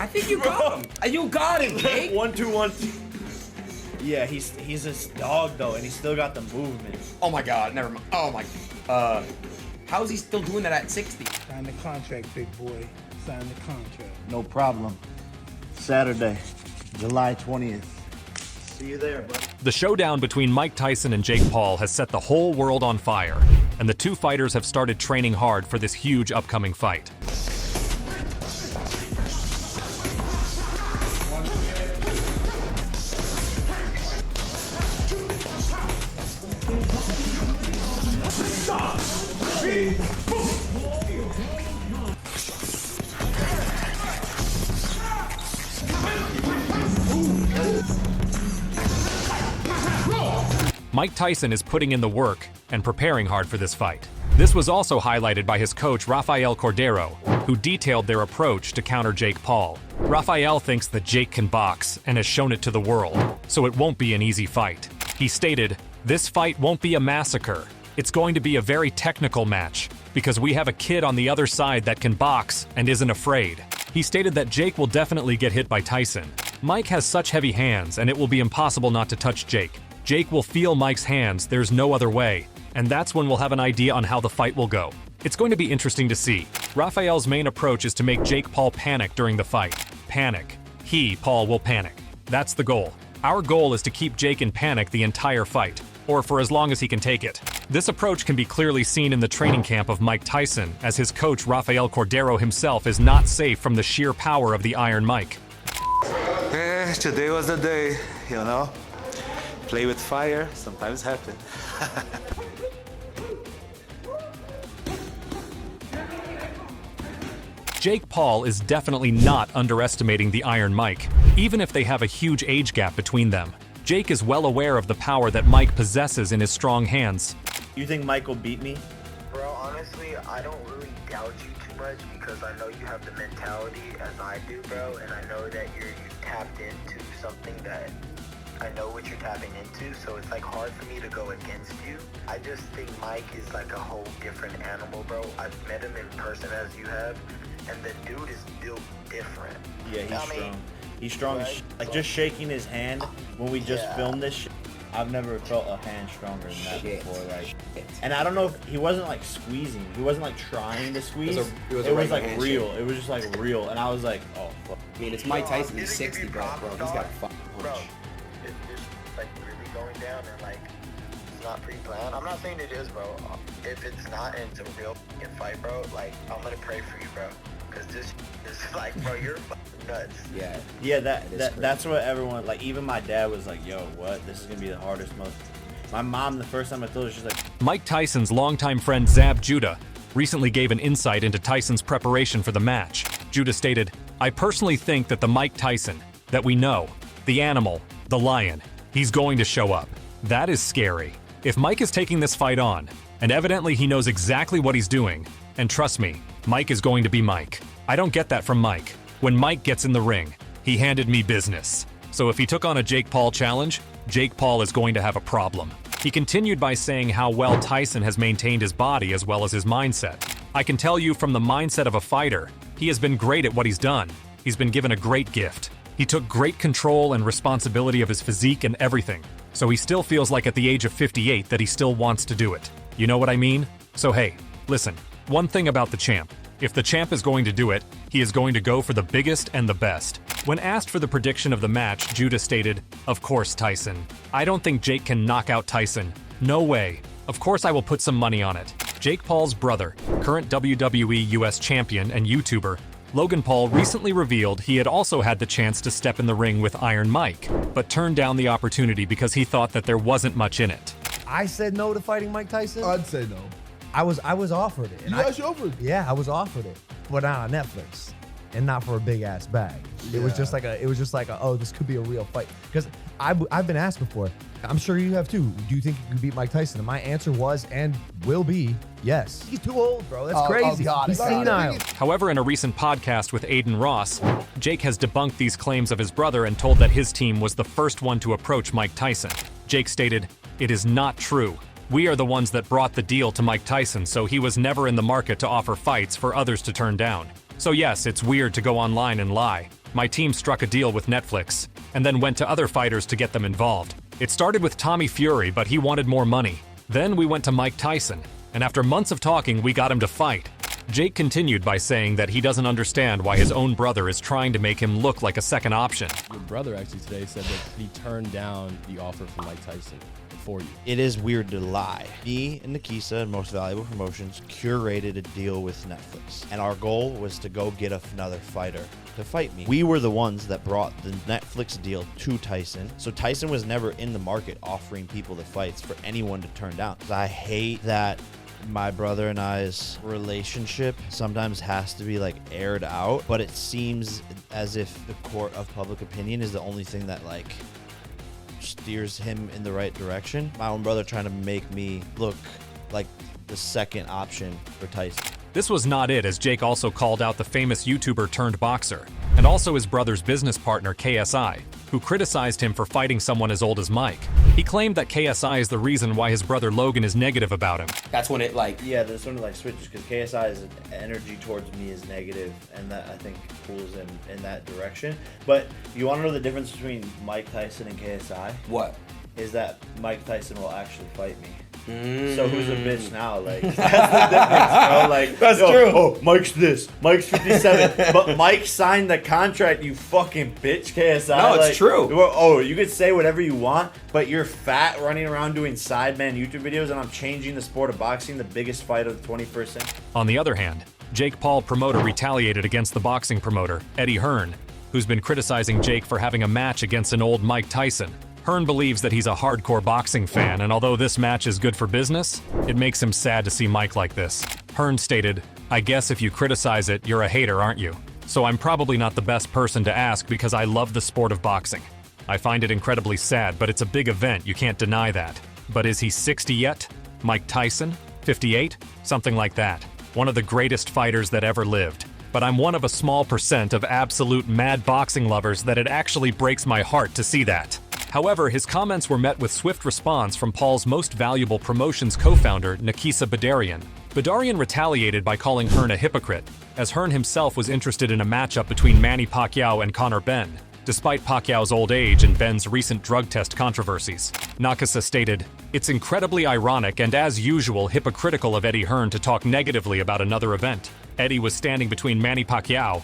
I think you got him. You got him, Jake. 1, 2, 1, 2. Yeah, he's this dog though, and he's still got the movement. Oh my God, never mind. Oh my. How is he still doing that at 60? Sign the contract, big boy. Sign the contract. No problem. Saturday, July 20th. See you there, buddy. The showdown between Mike Tyson and Jake Paul has set the whole world on fire, and the two fighters have started training hard for this huge upcoming fight. Mike Tyson is putting in the work and preparing hard for this fight. This was also highlighted by his coach Rafael Cordero, who detailed their approach to counter Jake Paul. Rafael thinks that Jake can box and has shown it to the world, so it won't be an easy fight. He stated, "This fight won't be a massacre. It's going to be a very technical match, because we have a kid on the other side that can box and isn't afraid." He stated that Jake will definitely get hit by Tyson. Mike has such heavy hands, and it will be impossible not to touch Jake. Jake will feel Mike's hands, there's no other way, and that's when we'll have an idea on how the fight will go. It's going to be interesting to see. Rafael's main approach is to make Jake Paul panic during the fight. Panic. He, Paul, will panic. That's the goal. Our goal is to keep Jake in panic the entire fight, or for as long as he can take it. This approach can be clearly seen in the training camp of Mike Tyson, as his coach Rafael Cordero himself is not safe from the sheer power of the Iron Mike. Today was the day, you know? Play with fire, sometimes happen. Jake Paul is definitely not underestimating the Iron Mike, even if they have a huge age gap between them. Jake is well aware of the power that Mike possesses in his strong hands. You think Mike will beat me? Bro, honestly, I don't really doubt you too much because I know you have the mentality as I do, bro, and I know that you tapped into something that I know what you're tapping into, so it's like hard for me to go against you. I just think Mike is like a whole different animal, bro. I've met him in person as you have, and the dude is built different. Yeah, he's strong. He's strong as shit. Like just shaking his hand when we just filmed this shit, I've never felt a hand stronger than that before. Like, and I don't know if he wasn't like squeezing. He wasn't like trying to squeeze. It was like handshake. real. It was just like real. And I was like, oh fuck. I mean, it's Mike Tyson. He's 60, bro. He's got a fucking Bro, punch. it's like really going down and like it's not pre-planned. I'm not saying it is, bro. If it's not and it's a real fucking fight, bro, like I'm gonna pray for you, bro. Cause this is like, bro, you're fucking nuts. Yeah. Yeah, that's what everyone, like even my dad was like, yo, what? This is gonna be the hardest, most. My mom, the first time I told her, she's like, Mike Tyson's longtime friend Zab Judah recently gave an insight into Tyson's preparation for the match. Judah stated, "I personally think that the Mike Tyson that we know, the animal, the lion, he's going to show up. That is scary. If Mike is taking this fight on, and evidently he knows exactly what he's doing, and trust me, Mike is going to be Mike. I don't get that from Mike. When Mike gets in the ring, he handed me business. So if he took on a Jake Paul challenge, Jake Paul is going to have a problem." He continued by saying how well Tyson has maintained his body as well as his mindset. "I can tell you from the mindset of a fighter, he has been great at what he's done. He's been given a great gift. He took great control and responsibility of his physique and everything. So he still feels like at the age of 58 that he still wants to do it. You know what I mean? So hey, listen, one thing about the champ. If the champ is going to do it, he is going to go for the biggest and the best." When asked for the prediction of the match, Judah stated, "Of course, Tyson. I don't think Jake can knock out Tyson. No way. Of course I will put some money on it." Jake Paul's brother, current WWE US champion and YouTuber, Logan Paul recently revealed he had also had the chance to step in the ring with Iron Mike, but turned down the opportunity because he thought that there wasn't much in it. I said no to fighting Mike Tyson. I'd say no. I was offered it. You actually offered? Yeah, I was offered it, but not on Netflix, and not for a big ass bag. It was just like a oh, this could be a real fight. Because I've been asked before. I'm sure you have too. Do you think you could beat Mike Tyson? And my answer was and will be yes. He's too old, bro. That's crazy. He's senile. However, in a recent podcast with Aiden Ross, Jake has debunked these claims of his brother and told that his team was the first one to approach Mike Tyson. Jake stated, "It is not true. We are the ones that brought the deal to Mike Tyson, so he was never in the market to offer fights for others to turn down. So yes, it's weird to go online and lie, My team struck a deal with Netflix, and then went to other fighters to get them involved. It started with Tommy Fury, but he wanted more money. Then we went to Mike Tyson, and after months of talking, we got him to fight. Jake continued by saying that he doesn't understand why his own brother is trying to make him look like a second option. Your brother actually today said that he turned down the offer from Mike Tyson for you. It is weird to lie. Me and Nikisa, Most Valuable Promotions, curated a deal with Netflix, and our goal was to go get another fighter to fight me. We were the ones that brought the Netflix deal to Tyson, so Tyson was never in the market offering people the fights for anyone to turn down. I hate that my brother and I's relationship sometimes has to be like aired out, but it seems as if the court of public opinion is the only thing that like steers him in the right direction. My own brother trying to make me look like the second option for Tyson. This was not it, as Jake also called out the famous YouTuber turned boxer, and also his brother's business partner KSI, who criticized him for fighting someone as old as Mike. He claimed that KSI is the reason why his brother Logan is negative about him. That's when it like... Yeah, there's sort of like switches, because KSI's energy towards me is negative, and that I think pulls him in that direction. But you want to know the difference between Mike Tyson and KSI? What? Is that Mike Tyson will actually fight me. So who's a bitch now? Like, that's the difference, bro. Like, that's true. Oh, Mike's this. Mike's 57. But Mike signed the contract, you fucking bitch, KSI. No, it's like, true. Oh, you could say whatever you want, but you're fat running around doing sideman YouTube videos, and I'm changing the sport of boxing, the biggest fight of the 21st century. On the other hand, Jake Paul promoter retaliated against the boxing promoter, Eddie Hearn, who's been criticizing Jake for having a match against an old Mike Tyson. Hearn believes that he's a hardcore boxing fan, and although this match is good for business, it makes him sad to see Mike like this. Hearn stated, "I guess if you criticize it, you're a hater, aren't you? So I'm probably not the best person to ask because I love the sport of boxing. I find it incredibly sad, but it's a big event, you can't deny that. But is he 60 yet? Mike Tyson? 58? Something like that. One of the greatest fighters that ever lived. But I'm one of a small percent of absolute mad boxing lovers that it actually breaks my heart to see that." However, his comments were met with swift response from Paul's Most Valuable Promotions co-founder, Nikisa Badarian. Badarian retaliated by calling Hearn a hypocrite, as Hearn himself was interested in a matchup between Manny Pacquiao and Conor Benn, despite Pacquiao's old age and Benn's recent drug test controversies. Nakasa stated, "It's incredibly ironic and, as usual, hypocritical of Eddie Hearn to talk negatively about another event. Eddie was standing between Manny Pacquiao,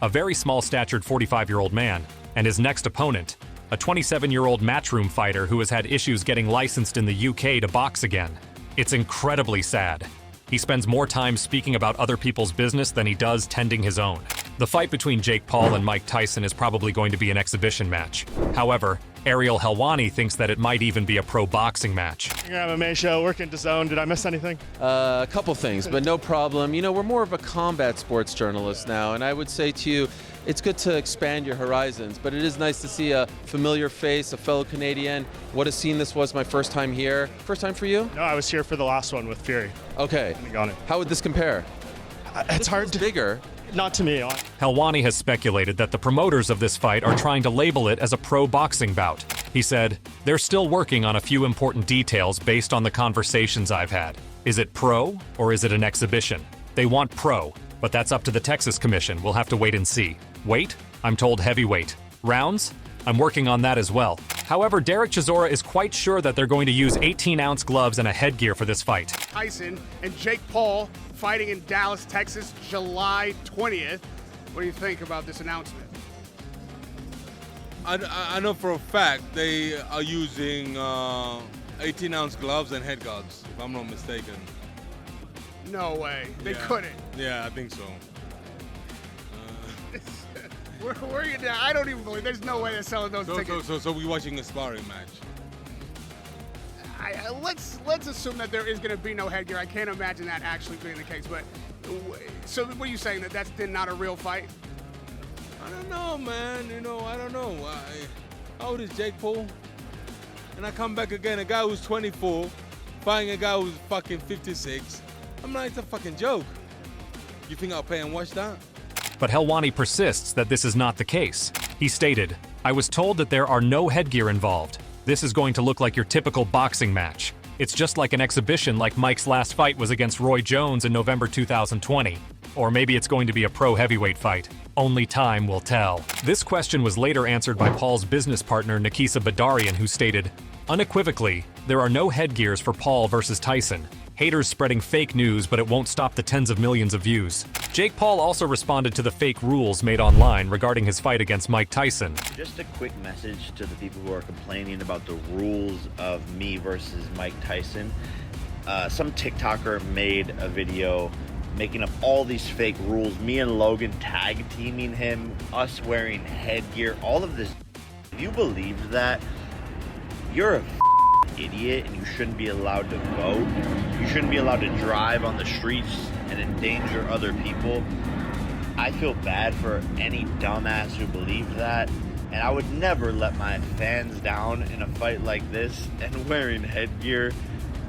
a very small-statured 45-year-old man, and his next opponent, a 27-year-old matchroom fighter who has had issues getting licensed in the UK to box again. It's incredibly sad. He spends more time speaking about other people's business than he does tending his own." The fight between Jake Paul and Mike Tyson is probably going to be an exhibition match. However, Ariel Helwani thinks that it might even be a pro boxing match. Your MMA show, working to zone. Did I miss anything? A couple things, but no problem. You know, we're more of a combat sports journalist now, and I would say to you, it's good to expand your horizons, but it is nice to see a familiar face, a fellow Canadian. What a scene this was, my first time here. First time for you? No, I was here for the last one with Fury. Okay. How would this compare? It's hard to... bigger. Not to me. Helwani has speculated that the promoters of this fight are trying to label it as a pro boxing bout. He said, "They're still working on a few important details based on the conversations I've had. Is it pro or is it an exhibition? They want pro, but that's up to the Texas Commission. We'll have to wait and see. Weight? I'm told heavyweight. Rounds? I'm working on that as well." However, Derek Chisora is quite sure that they're going to use 18-ounce gloves and a headgear for this fight. Tyson and Jake Paul fighting in Dallas, Texas, July 20th. What do you think about this announcement? I know for a fact they are using 18-ounce gloves and head guards, if I'm not mistaken. No way. They couldn't. Yeah, I think so. Where are you now? I don't even believe. There's no way they're selling those tickets. So we're watching a sparring match. Let's assume that there is going to be no headgear. I can't imagine that actually being the case. But so, what are you saying, that that's then not a real fight? I don't know, man. You know, I don't know. How old is Jake Paul? And I come back again, a guy who's 24, fighting a guy who's fucking 56. I'm like, it's a fucking joke. You think I'll pay and watch that? But Helwani persists that this is not the case. He stated, "I was told that there are no headgear involved. This is going to look like your typical boxing match. It's just like an exhibition like Mike's last fight was against Roy Jones in November 2020. Or maybe it's going to be a pro heavyweight fight. Only time will tell. This question was later answered by Paul's business partner Nikisa Badarian, who stated, unequivocally, there are no headgears for Paul versus Tyson. Haters spreading fake news, but it won't stop the tens of millions of views. Jake Paul also responded to the fake rules made online regarding his fight against Mike Tyson. Just a quick message to the people who are complaining about the rules of me versus Mike Tyson. Some TikToker made a video making up all these fake rules, me and Logan tag teaming him, us wearing headgear, all of this. If you believe that, you're a idiot and you shouldn't be allowed to vote. You shouldn't be allowed to drive on the streets and endanger other people. I feel bad for any dumbass who believed that, and I would never let my fans down in a fight like this. And wearing headgear,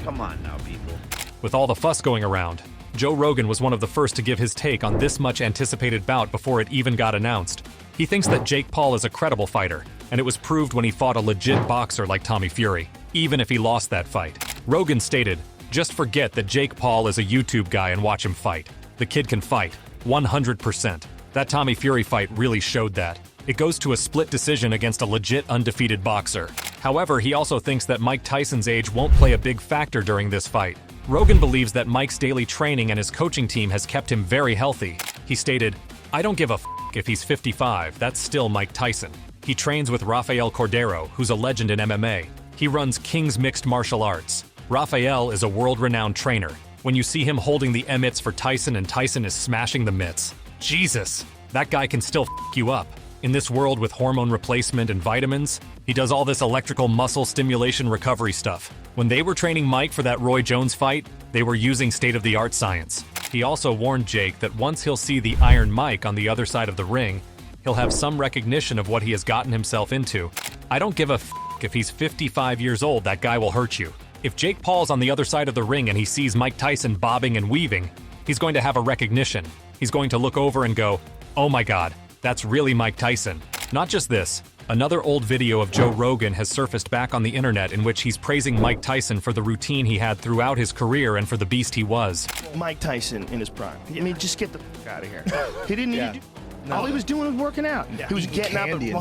come on now, people. With all the fuss going around, Joe Rogan was one of the first to give his take on this much anticipated bout before it even got announced. He thinks that Jake Paul is a credible fighter, and it was proved when he fought a legit boxer like Tommy Fury, even if he lost that fight. Rogan stated, just forget that Jake Paul is a YouTube guy and watch him fight. The kid can fight, 100%. That Tommy Fury fight really showed that. It goes to a split decision against a legit undefeated boxer. However, he also thinks that Mike Tyson's age won't play a big factor during this fight. Rogan believes that Mike's daily training and his coaching team has kept him very healthy. He stated, I don't give a f if he's 55, that's still Mike Tyson. He trains with Rafael Cordero, who's a legend in MMA. He runs King's Mixed Martial Arts. Rafael is a world-renowned trainer. When you see him holding the mitts for Tyson and Tyson is smashing the mitts, Jesus, that guy can still f you up. In this world with hormone replacement and vitamins, he does all this electrical muscle stimulation recovery stuff. When they were training Mike for that Roy Jones fight, they were using state-of-the-art science. He also warned Jake that once he'll see the Iron Mike on the other side of the ring, he'll have some recognition of what he has gotten himself into. I don't give a f if he's 55 years old, that guy will hurt you. If Jake Paul's on the other side of the ring and he sees Mike Tyson bobbing and weaving, he's going to have a recognition. He's going to look over and go, oh my God, that's really Mike Tyson. Not just this, another old video of Joe Rogan has surfaced back on the internet in which he's praising Mike Tyson for the routine he had throughout his career and for the beast he was. Mike Tyson in his prime. I mean, just get the out of here. He didn't need to do. All he was doing was working out. Yeah. He was getting up. And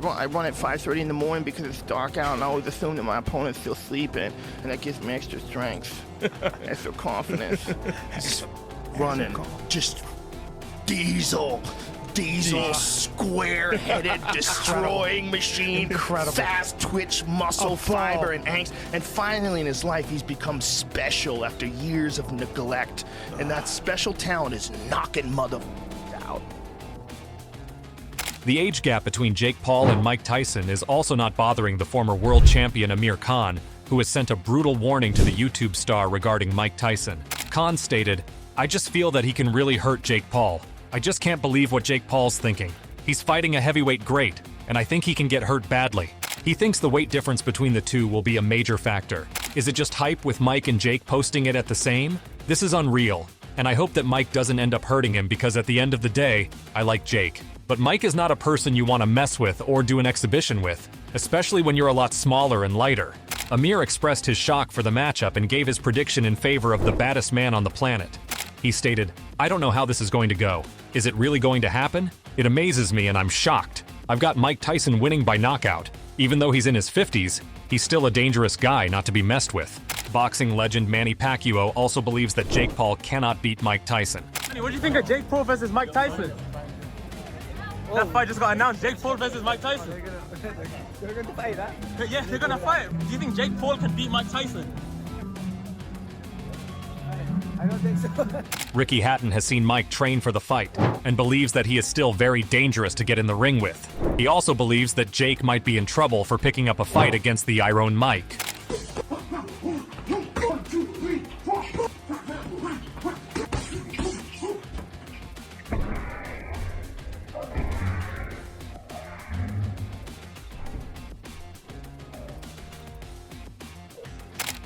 I run at 5:30 in the morning because it's dark out, and I always assume that my opponent's still sleeping, and that gives me extra strength, extra confidence. Just running, just diesel, square-headed, destroying machine, Incredible. fast twitch, muscle fiber, and angst. And finally in his life, he's become special after years of neglect, and that special talent is knocking mother out. The age gap between Jake Paul and Mike Tyson is also not bothering the former world champion Amir Khan, who has sent a brutal warning to the YouTube star regarding Mike Tyson. Khan stated, I just feel that he can really hurt Jake Paul. I just can't believe what Jake Paul's thinking. He's fighting a heavyweight great, and I think he can get hurt badly. He thinks the weight difference between the two will be a major factor. Is it just hype with Mike and Jake posting it at the same? This is unreal, and I hope that Mike doesn't end up hurting him because at the end of the day, I like Jake. But Mike is not a person you want to mess with or do an exhibition with, especially when you're a lot smaller and lighter. Amir expressed his shock for the matchup and gave his prediction in favor of the baddest man on the planet. He stated, I don't know how this is going to go. Is it really going to happen? It amazes me and I'm shocked. I've got Mike Tyson winning by knockout. Even though he's in his 50s, he's still a dangerous guy not to be messed with. Boxing legend Manny Pacquiao also believes that Jake Paul cannot beat Mike Tyson. What do you think of Jake Paul versus Mike Tyson? That fight just got announced. Jake Paul versus Mike Tyson. They're gonna fight that? Yeah, they're gonna fight. Do you think Jake Paul can beat Mike Tyson? I don't think so. Ricky Hatton has seen Mike train for the fight and believes that he is still very dangerous to get in the ring with. He also believes that Jake might be in trouble for picking up a fight against the Iron Mike.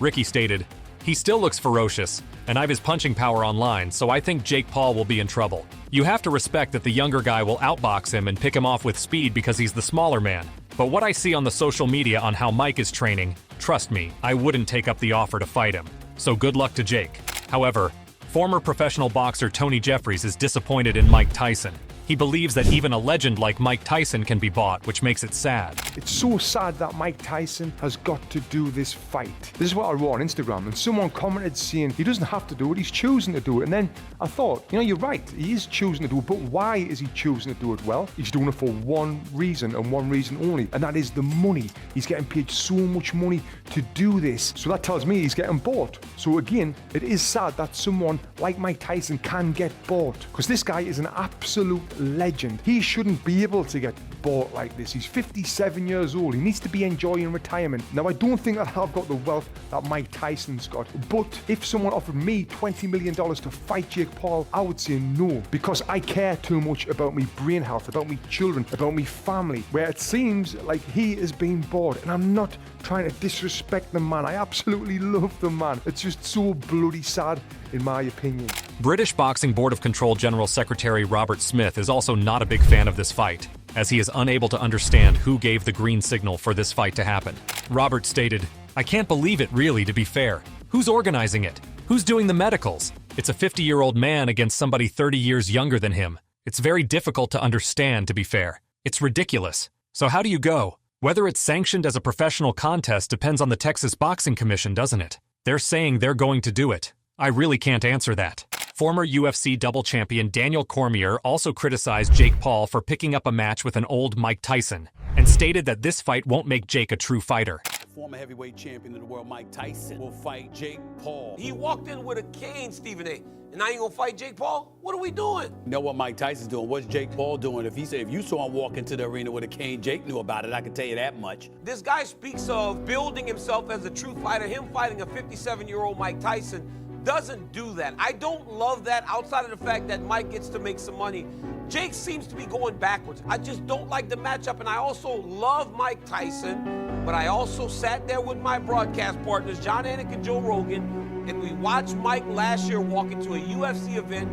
Ricky stated, he still looks ferocious, and I've his punching power online, so I think Jake Paul will be in trouble. You have to respect that the younger guy will outbox him and pick him off with speed because he's the smaller man. But what I see on the social media on how Mike is training, trust me, I wouldn't take up the offer to fight him. So good luck to Jake. However, Former professional boxer Tony Jeffries is disappointed in Mike Tyson. He believes that even a legend like Mike Tyson can be bought, which makes it sad. It's so sad that Mike Tyson has got to do this fight. This is what I wrote on Instagram, and someone commented saying he doesn't have to do it, he's choosing to do it. And then I thought, you know, you're right, he is choosing to do it, but why is he choosing to do it? Well, he's doing it for one reason and one reason only, and that is the money. He's getting paid so much money to do this. So that tells me he's getting bought. So again, it is sad that someone like Mike Tyson can get bought, because this guy is an absolute legend. He shouldn't be able to get bought like this. He's 57 years old. He needs to be enjoying retirement. Now, I don't think that I've got the wealth that Mike Tyson's got, but if someone offered me $20 million to fight Jake Paul, I would say no, because I care too much about my brain health, about my children, about my family, where it seems like he is being bought. And I'm not trying to disrespect the man. I absolutely love the man. It's just so bloody sad, in my opinion. British Boxing Board of Control General Secretary Robert Smith is also not a big fan of this fight, as he is unable to understand who gave the green signal for this fight to happen. Robert stated, "I can't believe it, really, to be fair. Who's organizing it? Who's doing the medicals? It's a 50-year-old man against somebody 30 years younger than him. It's very difficult to understand, to be fair. It's ridiculous. So how do you go? Whether it's sanctioned as a professional contest depends on the Texas Boxing Commission, doesn't it? They're saying they're going to do it. I really can't answer that." Former UFC double champion Daniel Cormier also criticized Jake Paul for picking up a match with an old Mike Tyson, and stated that this fight won't make Jake a true fighter. Former heavyweight champion of the world, Mike Tyson, will fight Jake Paul. He walked in with a cane, Stephen A. And now you gonna fight Jake Paul? What are we doing? You know what Mike Tyson's doing? What's Jake Paul doing? If you saw him walk into the arena with a cane, Jake knew about it. I can tell you that much. This guy speaks of building himself as a true fighter. Him fighting a 57-year-old Mike Tyson doesn't do that. I don't love that, outside of the fact that Mike gets to make some money. Jake seems to be going backwards. I just don't like the matchup, and I also love Mike Tyson, but I also sat there with my broadcast partners, John Anik and Joe Rogan, and we watched Mike last year walk into a UFC event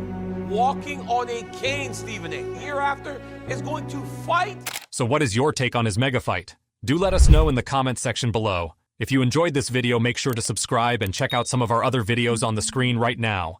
walking on a cane, Stephen A. The year after is going to fight. So what is your take on his mega fight? Do let us know in the comment section below. If you enjoyed this video, make sure to subscribe and check out some of our other videos on the screen right now.